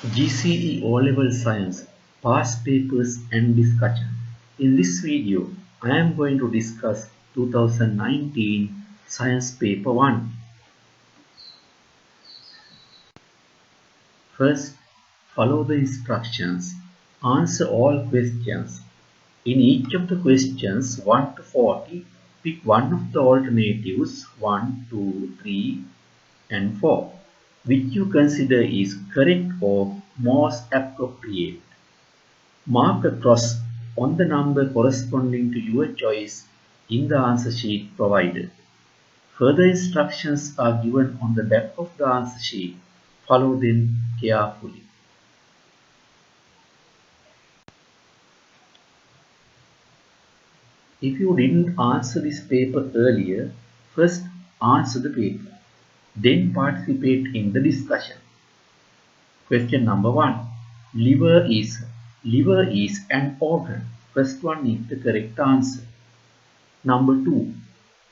GCE O-Level Science Past Papers and Discussion. In this video, I am going to discuss 2019 Science Paper 1. First, follow the instructions. Answer all questions. In each of the questions 1 to 40, pick one of the alternatives 1, 2, 3 and 4, which you consider is correct or most appropriate. Mark a cross on the number corresponding to your choice in the answer sheet provided. Further instructions are given on the back of the answer sheet. Follow them carefully. If you didn't answer this paper earlier, first answer the paper, then participate in the discussion. Question number 1. Liver is an organ. First one is the correct answer. Number 2.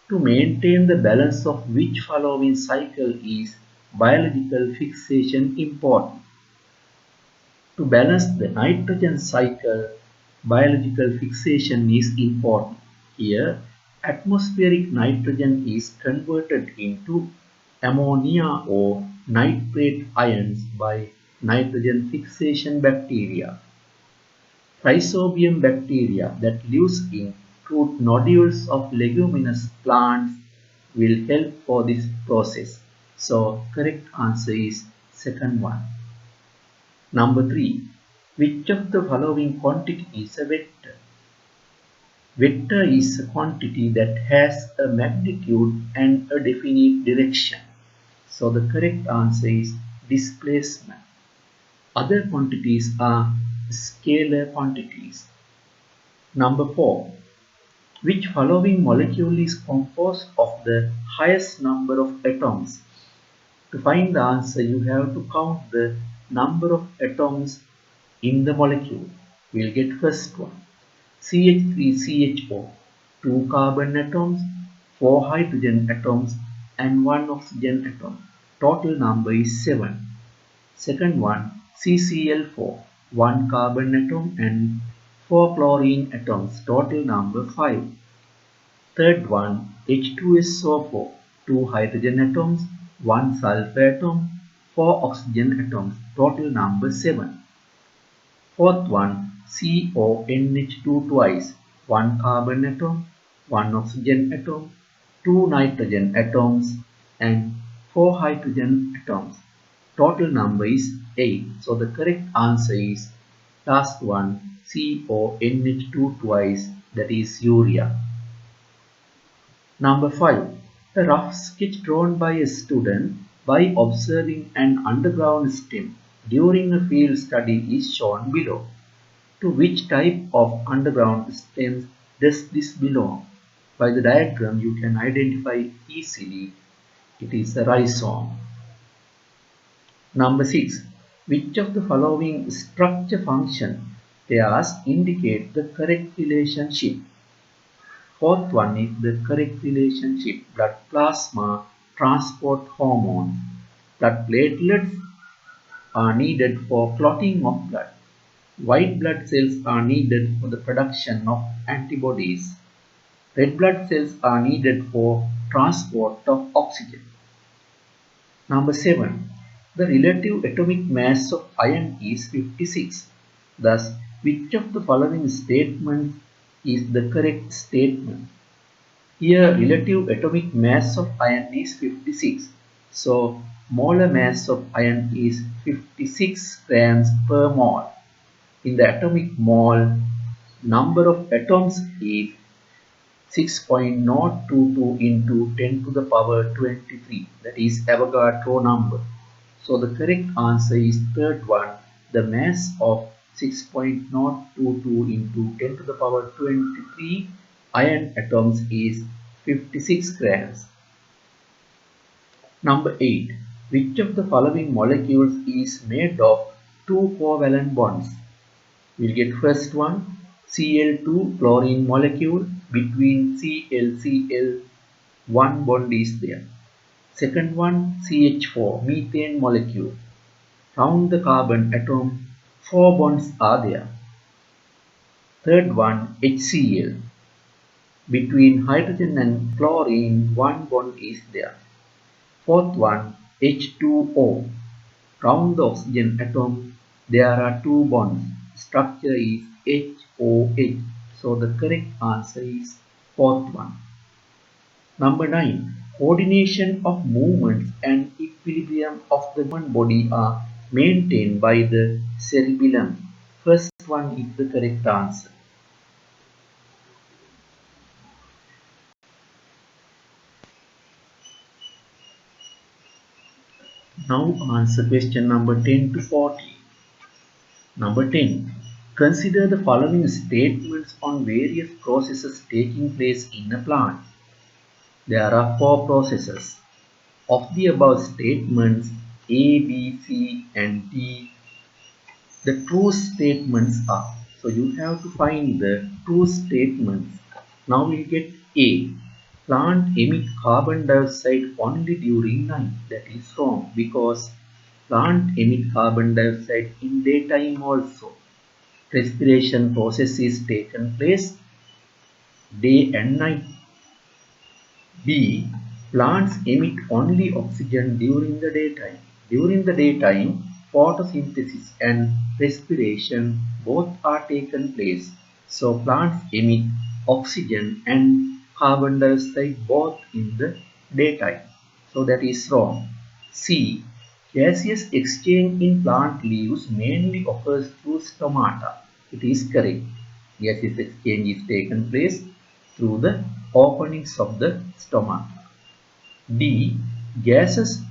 To maintain the balance of which following cycle is biological fixation important? To balance the nitrogen cycle, biological fixation is important. Here, atmospheric nitrogen is converted into ammonia or nitrate ions by nitrogen fixation bacteria. Rhizobium bacteria that lives in root nodules of leguminous plants will help for this process. So, correct answer is second one. Number 3. Which of the following quantity is a vector? Vector is a quantity that has a magnitude and a definite direction. So the correct answer is displacement. Other quantities are scalar quantities. Number 4. Which following molecule is composed of the highest number of atoms? To find the answer, you have to count the number of atoms in the molecule. We'll get first one. CH3CHO, 2 carbon atoms, 4 hydrogen atoms and 1 oxygen atom. Total number is 7. Second one, CCl4, 1 carbon atom and 4 chlorine atoms. Total number 5. Third one, H2SO4, 2 hydrogen atoms, 1 sulfur atom, 4 oxygen atoms. Total number 7. Fourth one, CONH2 twice, 1 carbon atom, 1 oxygen atom, 2 nitrogen atoms and 4 hydrogen atoms. Total number is 8. So the correct answer is last one, CONH2 twice, that is urea. Number 5. A rough sketch drawn by a student by observing an underground stem during a field study is shown below. To which type of underground stems does this belong? By the diagram you can identify easily it is a rhizome. Number 6. Which of the following structure function pairs indicate the correct relationship? Fourth one is the correct relationship, blood plasma transport hormones. Blood platelets are needed for clotting of blood. White blood cells are needed for the production of antibodies. Red blood cells are needed for transport of oxygen. Number 7. The relative atomic mass of iron is 56. Thus, which of the following statements is the correct statement? Here, relative atomic mass of iron is 56. So, molar mass of iron is 56 grams per mole. In the atomic mole, number of atoms is 6.022 into 10 to the power 23. That is Avogadro number. So the correct answer is third one. The mass of 6.022 into 10 to the power 23 iron atoms is 56 grams. Number 8. Which of the following molecules is made of 2 covalent bonds? We'll get first one, Cl2 chlorine molecule. Between Cl, one bond is there. Second one, CH4 methane molecule. Count the carbon atom. 4 bonds are there. Third one, HCl. Between hydrogen and chlorine, 1 bond is there. Fourth one, H2O. Round the oxygen atom, there are 2 bonds. Structure is HOH. So the correct answer is fourth one. Number 9. Coordination of movements and equilibrium of the human body are maintained by the cerebellum. First one is the correct answer. Now answer question number 10 to 40. Number 10. Consider the following statements on various processes taking place in a plant. There are 4 processes. Of the above statements A, B, C and D, the true statements are. So you have to find the true statements. Now we get A. Plant emit carbon dioxide only during night. That is wrong because plant emit carbon dioxide in daytime also. Respiration process is taken place day and night. B. Plants emit only oxygen during the daytime. During the daytime, photosynthesis and respiration both are taken place. So plants emit oxygen and carbon dioxide both in the daytime. So that is wrong. C. Gaseous exchange in plant leaves mainly occurs through stomata. It is correct. Gaseous exchange is taken place through the openings of the stomata. D. Gases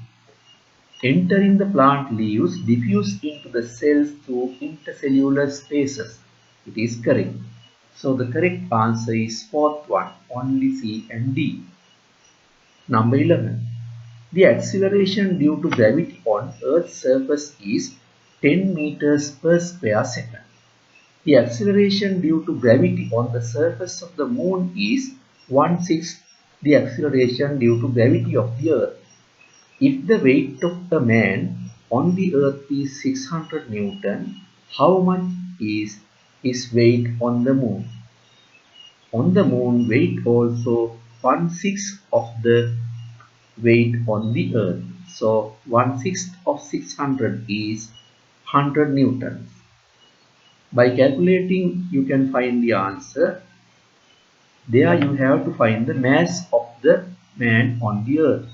entering the plant leaves diffuse into the cells through intercellular spaces. It is correct. So the correct answer is fourth one, only C and D. Number 11. The acceleration due to gravity on Earth's surface is 10 meters per square second. The acceleration due to gravity on the surface of the moon is 1/6 the acceleration due to gravity of the Earth. If the weight of the man on the Earth is 600 Newton, how much is his weight on the moon? On the moon, weight also 1/6 of the weight on the Earth. So 1/6 of 600 is 100 Newtons. By calculating, you can find the answer. There you have to find the mass of the man on the Earth.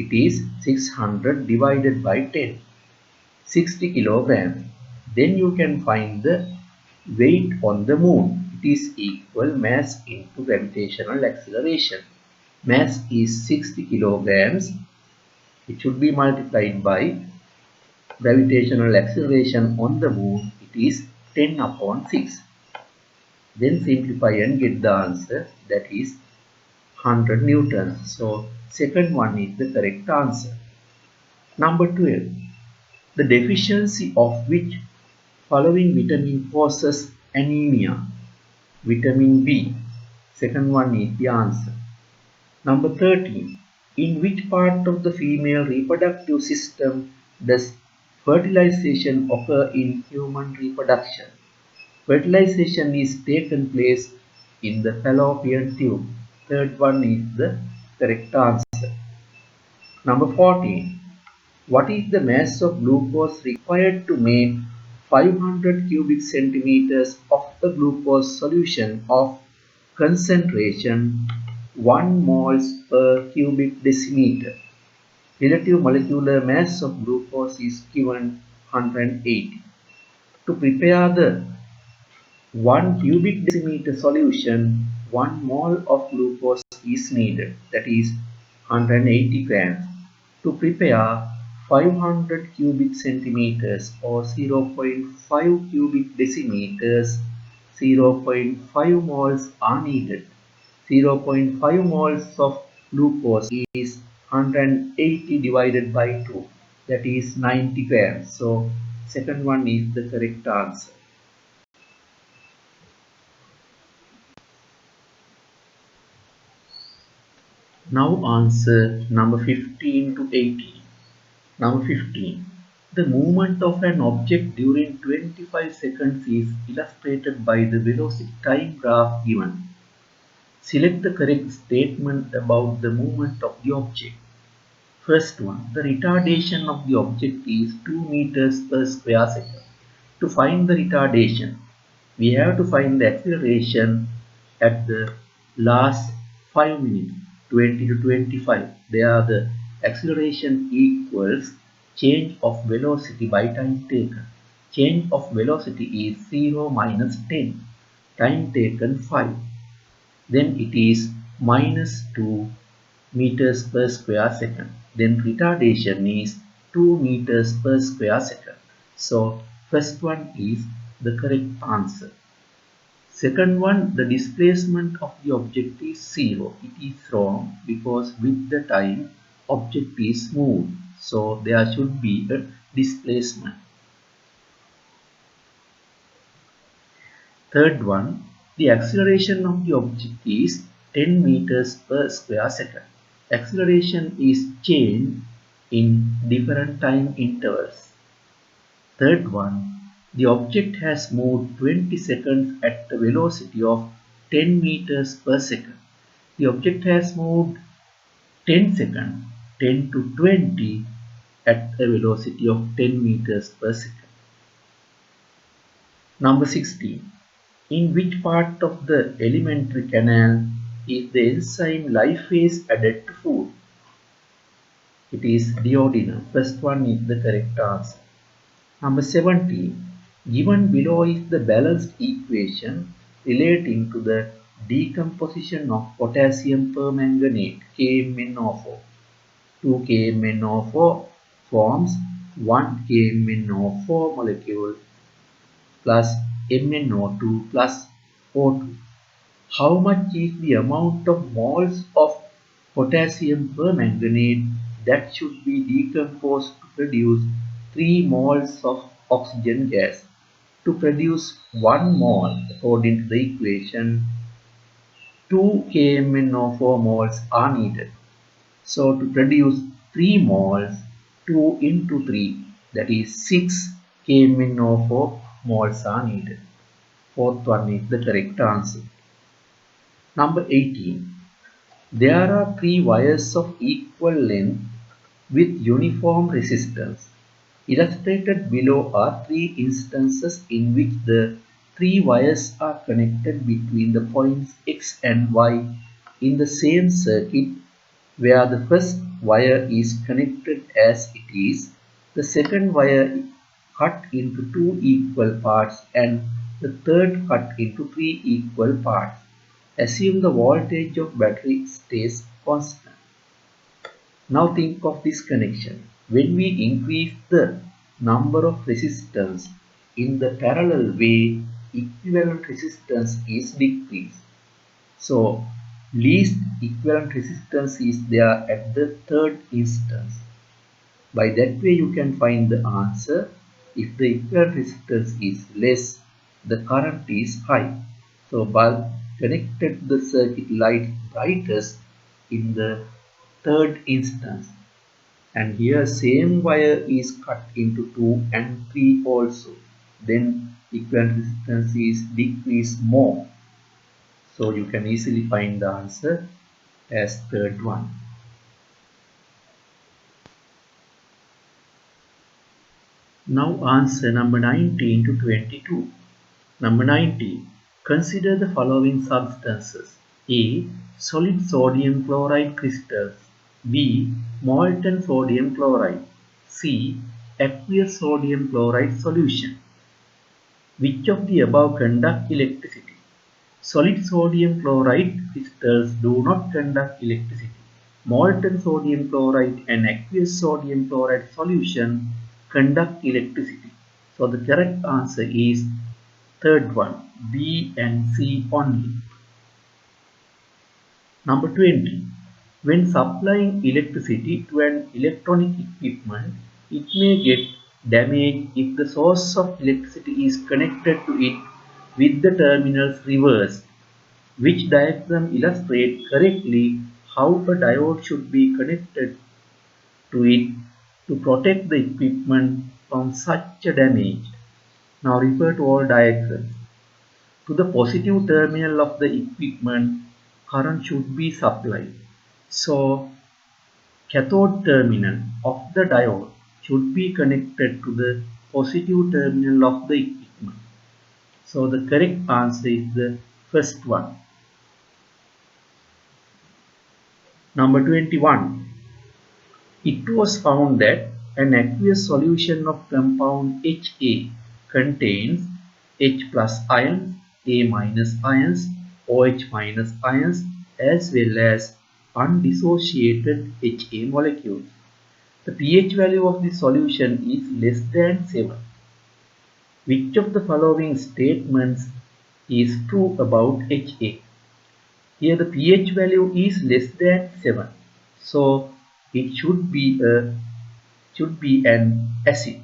It is 600 divided by 10, 60 kilograms. Then you can find the weight on the moon. It is equal mass into gravitational acceleration. Mass is 60 kilograms. It should be multiplied by gravitational acceleration on the moon. It is 10 upon 6. Then simplify and get the answer, that is 100 newtons. So second one is the correct answer. Number 12. The deficiency of which following vitamin causes anemia? Vitamin B. Second one is the answer. Number 13. In which part of the female reproductive system does fertilization occur in human reproduction? Fertilization is taken place in the fallopian tube. Third one is the correct answer. Number 14. What is the mass of glucose required to make 500 cubic centimeters of the glucose solution of concentration 1 moles per cubic decimeter? Relative molecular mass of glucose is given 180. To prepare the 1 cubic decimeter solution, 1 mole of glucose is needed, that is 180 grams. To prepare 500 cubic centimeters or 0.5 cubic decimeters, 0.5 moles are needed. 0.5 moles of glucose is 180 divided by 2, that is 90 grams. So second one is the correct answer. Now answer number 15 to 18. Number 15. The movement of an object during 25 seconds is illustrated by the velocity time graph given. Select the correct statement about the movement of the object. First one, the retardation of the object is 2 meters per square second. To find the retardation, we have to find the acceleration at the last 5 minutes, 20 to 25. There the acceleration equals change of velocity by time taken. Change of velocity is 0 minus 10, time taken 5. Then it is minus 2 meters per square second. Then retardation is 2 meters per square second. So first one is the correct answer. Second one, the displacement of the object is 0. It is wrong because with the time object is moved. So there should be a displacement. Third one, the acceleration of the object is 10 meters per square second. Acceleration is changed in different time intervals. Third one, the object has moved 20 seconds at the velocity of 10 meters per second. The object has moved 10 seconds, 10 to 20 at a velocity of 10 meters per second. Number 16. In which part of the alimentary canal is the enzyme lipase added to food? It is duodenum. First one is the correct answer. Number 17. Given below is the balanced equation relating to the decomposition of potassium permanganate KMnO4. 2 KMnO4 forms 1 KMnO4 molecule plus MnO2 plus O2. How much is the amount of moles of potassium permanganate that should be decomposed to produce 3 moles of oxygen gas? To produce 1 mole, according to the equation, 2 KMnO4 moles are needed. So to produce 3 moles, 2 into 3, that is 6 KMnO4 moles are needed. Fourth one is the correct answer. Number 18. There are 3 wires of equal length with uniform resistance. Illustrated below are 3 instances in which the 3 wires are connected between the points X and Y in the same circuit, where the first wire is connected as it is, the second wire cut into 2 equal parts and the third cut into 3 equal parts. Assume the voltage of battery stays constant. Now think of this connection. When we increase the number of resistance in the parallel way, equivalent resistance is decreased. So least equivalent resistance is there at the third instance. By that way you can find the answer. If the equivalent resistance is less, the current is high. So bulb connected to the circuit light brightest in the third instance. And here same wire is cut into 2 and 3 also. Then equivalent resistance is decreased more. So you can easily find the answer as third one. Now answer number 19 to 22. Number 19. Consider the following substances. A. Solid sodium chloride crystals. B. Molten sodium chloride. C. Aqueous sodium chloride solution. Which of the above conduct electricity? Solid sodium chloride crystals do not conduct electricity. Molten sodium chloride and aqueous sodium chloride solution conduct electricity. So the correct answer is third one, B and C only. Number 20. When supplying electricity to an electronic equipment, it may get damaged if the source of electricity is connected to it with the terminals reversed. Which diagram illustrates correctly how a diode should be connected to it to protect the equipment from such a damage. Now refer to all diagrams. To the positive terminal of the equipment, current should be supplied. So, cathode terminal of the diode should be connected to the positive terminal of the equipment. So, the correct answer is the first one. Number 21. It was found that an aqueous solution of compound Ha contains H plus ions, A minus ions, OH minus ions, as well as undissociated Ha molecules. The pH value of the solution is less than 7. Which of the following statements is true about Ha? Here the pH value is less than 7. So it should be an acid.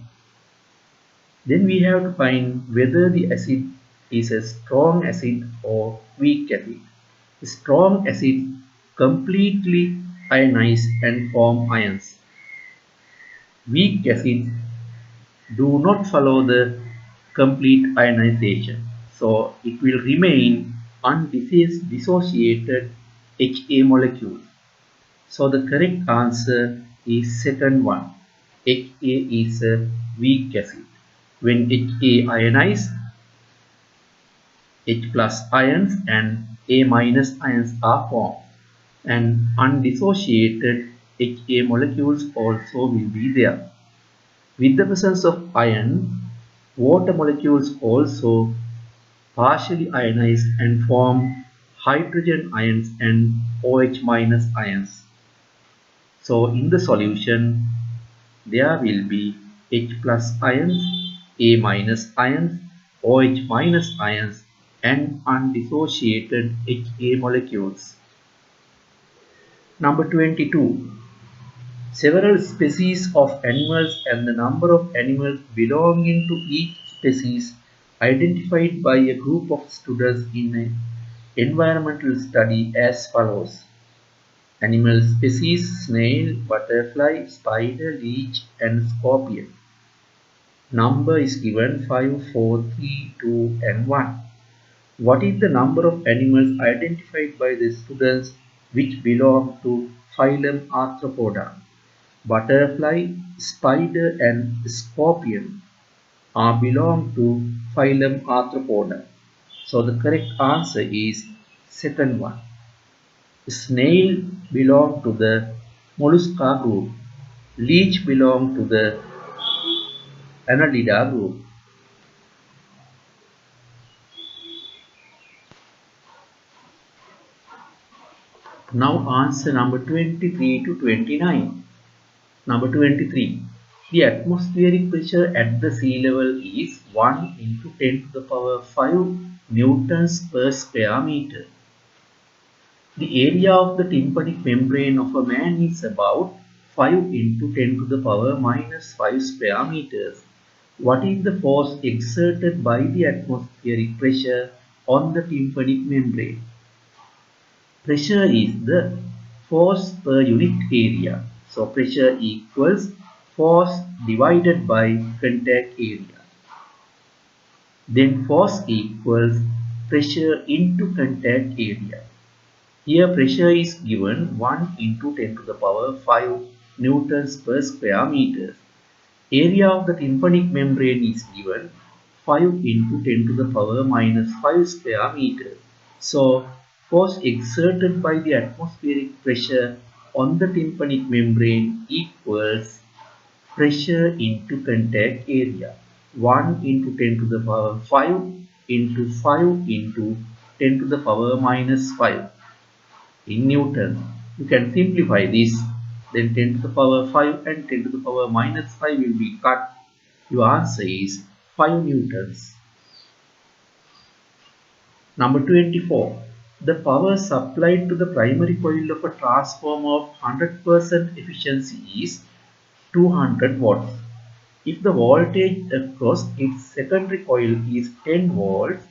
Then we have to find whether the acid is a strong acid or weak acid. A strong acid completely ionize and form ions. Weak acids do not follow the complete ionization. So it will remain undissociated Ha molecule. So the correct answer is second one. Ha is a weak acid. When Ha ionizes, H plus ions and A minus ions are formed, and undissociated Ha molecules also will be there. With the presence of iron, water molecules also partially ionize and form hydrogen ions and OH minus ions. So in the solution, there will be H plus ions, A minus ions, OH minus ions, and undissociated Ha molecules. Number 22. Several species of animals and the number of animals belonging to each species identified by a group of students in an environmental study as follows. Animal species: snail, butterfly, spider, leech, and scorpion. Number is given 5, 4, 3, 2, and 1. What is the number of animals identified by the students which belong to phylum Arthropoda? Butterfly, spider, and scorpion are belong to phylum Arthropoda. So the correct answer is second one. Snail belong to the Mollusca group. Leech belong to the Annelida group. Now answer number 23 to 29. Number 23. The atmospheric pressure at the sea level is 1 into 10 to the power 5 newtons per square meter. The area of the tympanic membrane of a man is about 5 into 10 to the power minus 5 square meters. What is the force exerted by the atmospheric pressure on the tympanic membrane? Pressure is the force per unit area. So pressure equals force divided by contact area. Then force equals pressure into contact area. Here pressure is given 1 into 10 to the power 5 newtons per square meters. Area of the tympanic membrane is given 5 into 10 to the power minus 5 square meters. So force exerted by the atmospheric pressure on the tympanic membrane equals pressure into contact area. 1 into 10 to the power 5 into 5 into 10 to the power minus 5 in Newton. You can simplify this. Then 10 to the power 5 and 10 to the power minus 5 will be cut. Your answer is 5 newtons. Number 24. The power supplied to the primary coil of a transformer of 100% efficiency is 200 watts. If the voltage across its secondary coil is 10 volts,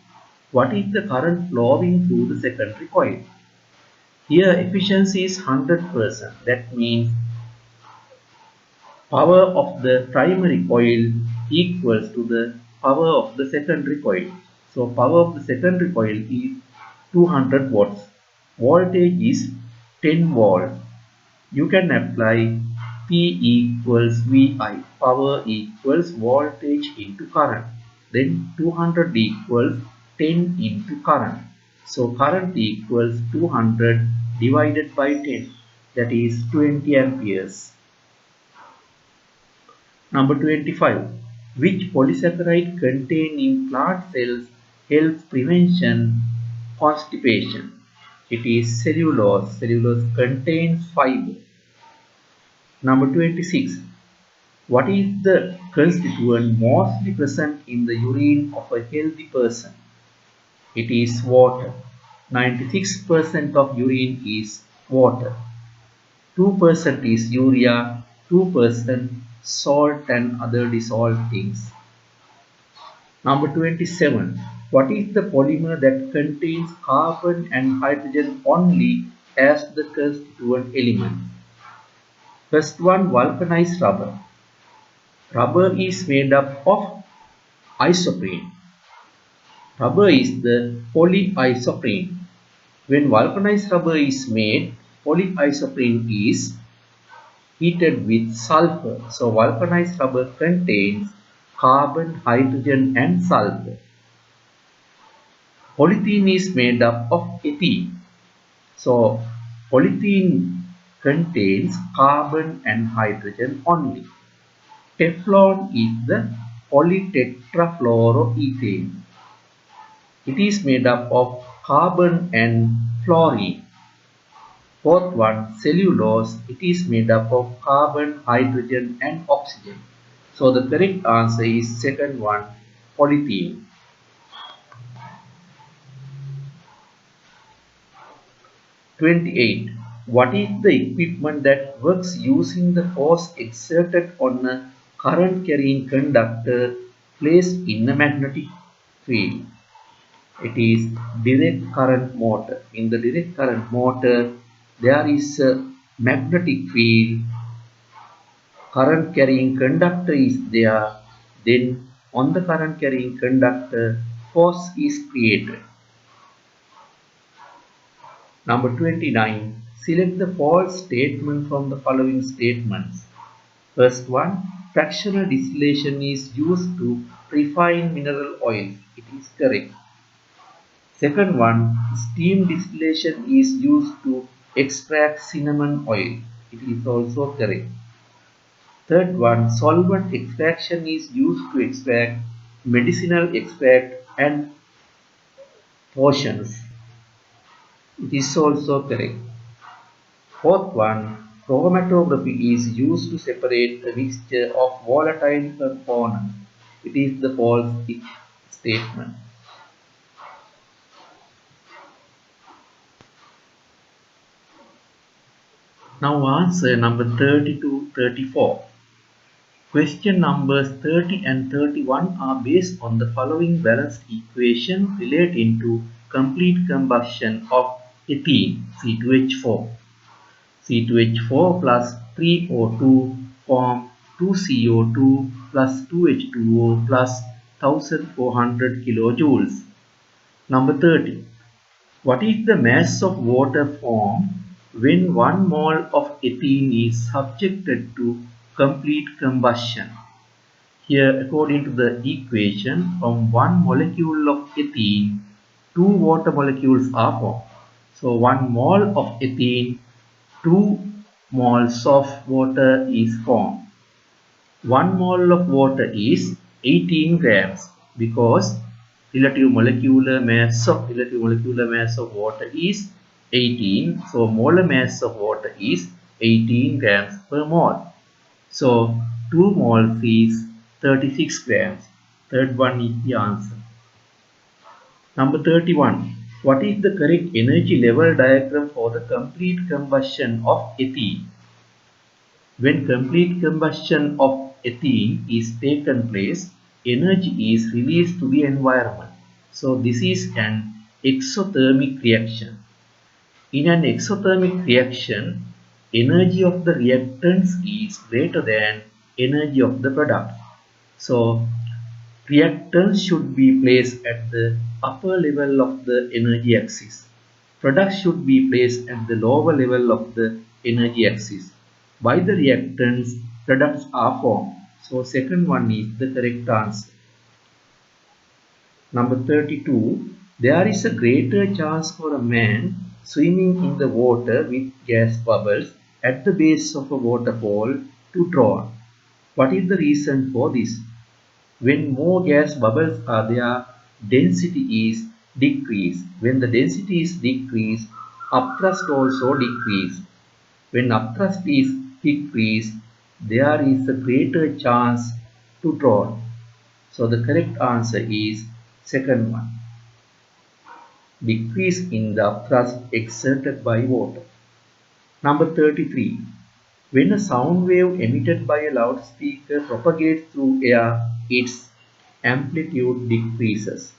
what is the current flowing through the secondary coil? Here efficiency is 100%. That means power of the primary coil equals to the power of the secondary coil. So power of the secondary coil is 200 watts. Voltage is 10 volt. You can apply P equals VI. Power equals voltage into current. Then 200 equals 10 into current. So current equals 200 divided by 10. That is 20 amperes. Number 25. Which polysaccharide contained in plant cells helps prevention constipation? It is cellulose. Cellulose contains fiber. Number 26. What is the constituent mostly present in the urine of a healthy person? It is water. 96% of urine is water. 2% is urea, 2% salt and other dissolved things. Number 27. What is the polymer that contains carbon and hydrogen only as the constituent element? First one, vulcanized rubber. Rubber is made up of isoprene. Rubber is the polyisoprene. When vulcanized rubber is made, polyisoprene is heated with sulfur. So vulcanized rubber contains carbon, hydrogen and sulfur. Polythene is made up of ethene. So polythene contains carbon and hydrogen only. Teflon is the polytetrafluoroethane. It is made up of carbon and fluorine. Fourth one, cellulose. It is made up of carbon, hydrogen and oxygen. So the correct answer is second one, polythene. 28. What is the equipment that works using the force exerted on a current carrying conductor placed in a magnetic field? It is direct current motor. In the direct current motor, there is a magnetic field. Current carrying conductor is there. Then on the current carrying conductor, force is created. Number 29. Select the false statement from the following statements. First one, fractional distillation is used to refine mineral oils. It is correct. Second one, steam distillation is used to extract cinnamon oil. It is also correct. Third one, solvent extraction is used to extract medicinal extract and potions. It is also correct. Fourth one, chromatography is used to separate a mixture of volatile components. It is the false statement. Now answer number 30 to 34. Question numbers 30 and 31 are based on the following balanced equation relating to complete combustion of ethene, C2H4. C2H4 plus 3O2 form 2CO2 plus 2H2O plus 1400 kilojoules. Number 30. What is the mass of water formed when 1 mole of ethene is subjected to complete combustion? Here, according to the equation, from 1 molecule of ethene, 2 water molecules are formed. So 1 mole of ethene, 2 moles of water is formed. 1 mole of water is 18 grams because relative molecular mass of water is 18. So molar mass of water is 18 grams per mole. So 2 moles is 36 grams. Third one is the answer. Number 31. What is the correct energy level diagram for the complete combustion of ethene? When complete combustion of ethene is taken place, energy is released to the environment. So this is an exothermic reaction. In an exothermic reaction, energy of the reactants is greater than energy of the product. So reactants should be placed at the upper level of the energy axis. Products should be placed at the lower level of the energy axis. By the reactants, products are formed. So second one is the correct answer. Number 32. There is a greater chance for a man swimming in the water with gas bubbles at the base of a waterfall to drown. What is the reason for this? When more gas bubbles are there, density is decreased. When the density is decreased, upthrust also decreased. When upthrust is decreased, there is a greater chance to drown. So the correct answer is second one. Decrease in the upthrust exerted by water. Number 33. When a sound wave emitted by a loudspeaker propagates through air, its amplitude decreases.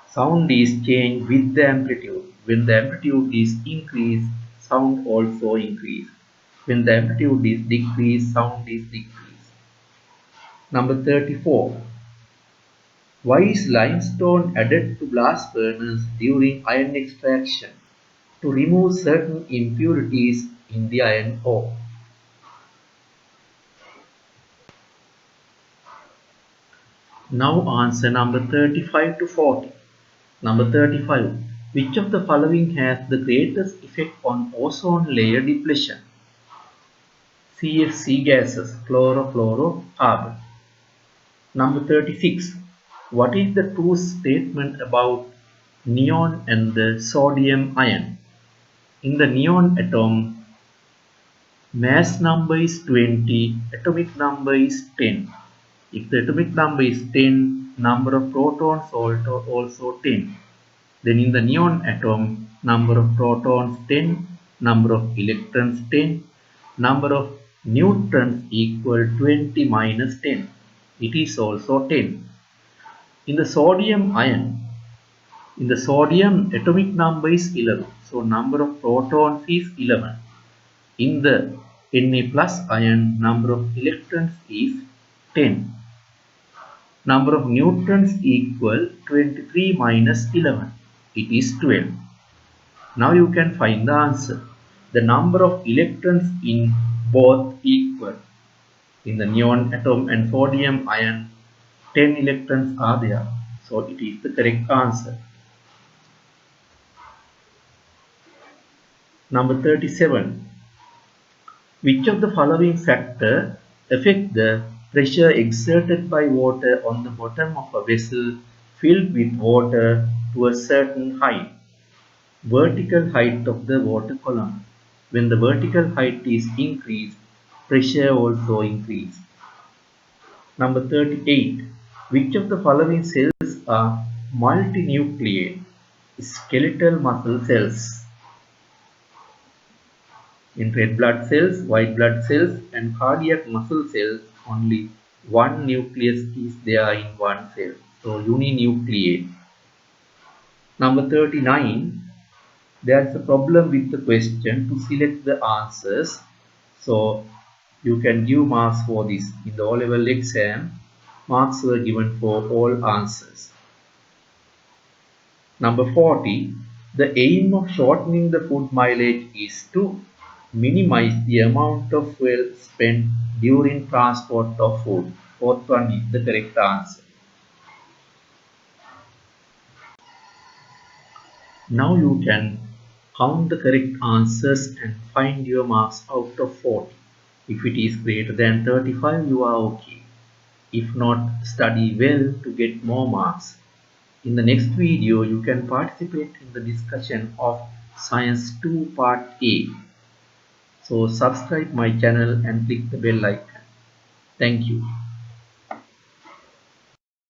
Sound is changed with the amplitude. When the amplitude is increased, sound also increases. When the amplitude is decreased, sound is decreased. Number 34. Why is limestone added to blast furnace during iron extraction? To remove certain impurities in the iron ore. Now answer number 35 to 40. Number 35. Which of the following has the greatest effect on ozone layer depletion? CFC gases, chlorofluorocarbon. Number 36. What is the true statement about neon and the sodium ion? In the neon atom, mass number is 20, atomic number is 10. If the atomic number is 10, number of protons also 10. Then in the neon atom, number of protons 10, number of electrons 10, number of neutrons equal 20 minus 10. It is also 10. In the sodium ion, in the sodium atomic number is 11. So number of protons is 11. In the Na plus ion, number of electrons is 10. Number of neutrons equal 23 minus 11. It is 12. Now you can find the answer. The number of electrons in both equal. In the neon atom and sodium ion, 10 electrons are there. So it is the correct answer. Number 37. Which of the following factor affect the pressure exerted by water on the bottom of a vessel filled with water to a certain height? Vertical height of the water column. When the vertical height is increased, pressure also increases. Number 38. Which of the following cells are multinucleate? Skeletal muscle cells. In red blood cells, white blood cells and cardiac muscle cells, only one nucleus is there in one cell. So uninucleate. Number 39. There is a problem with the question to select the answers. So you can give marks for this. In the O-level exam, marks were given for all answers. Number 40. The aim of shortening the food mileage is to minimize the amount of fuel spent during transport of food. Fourth one is the correct answer. Now you can count the correct answers and find your marks out of 40. If it is greater than 35, you are okay. If not, study well to get more marks. In the next video, you can participate in the discussion of Science 2 Part A. So subscribe my channel and click the bell icon. Thank you.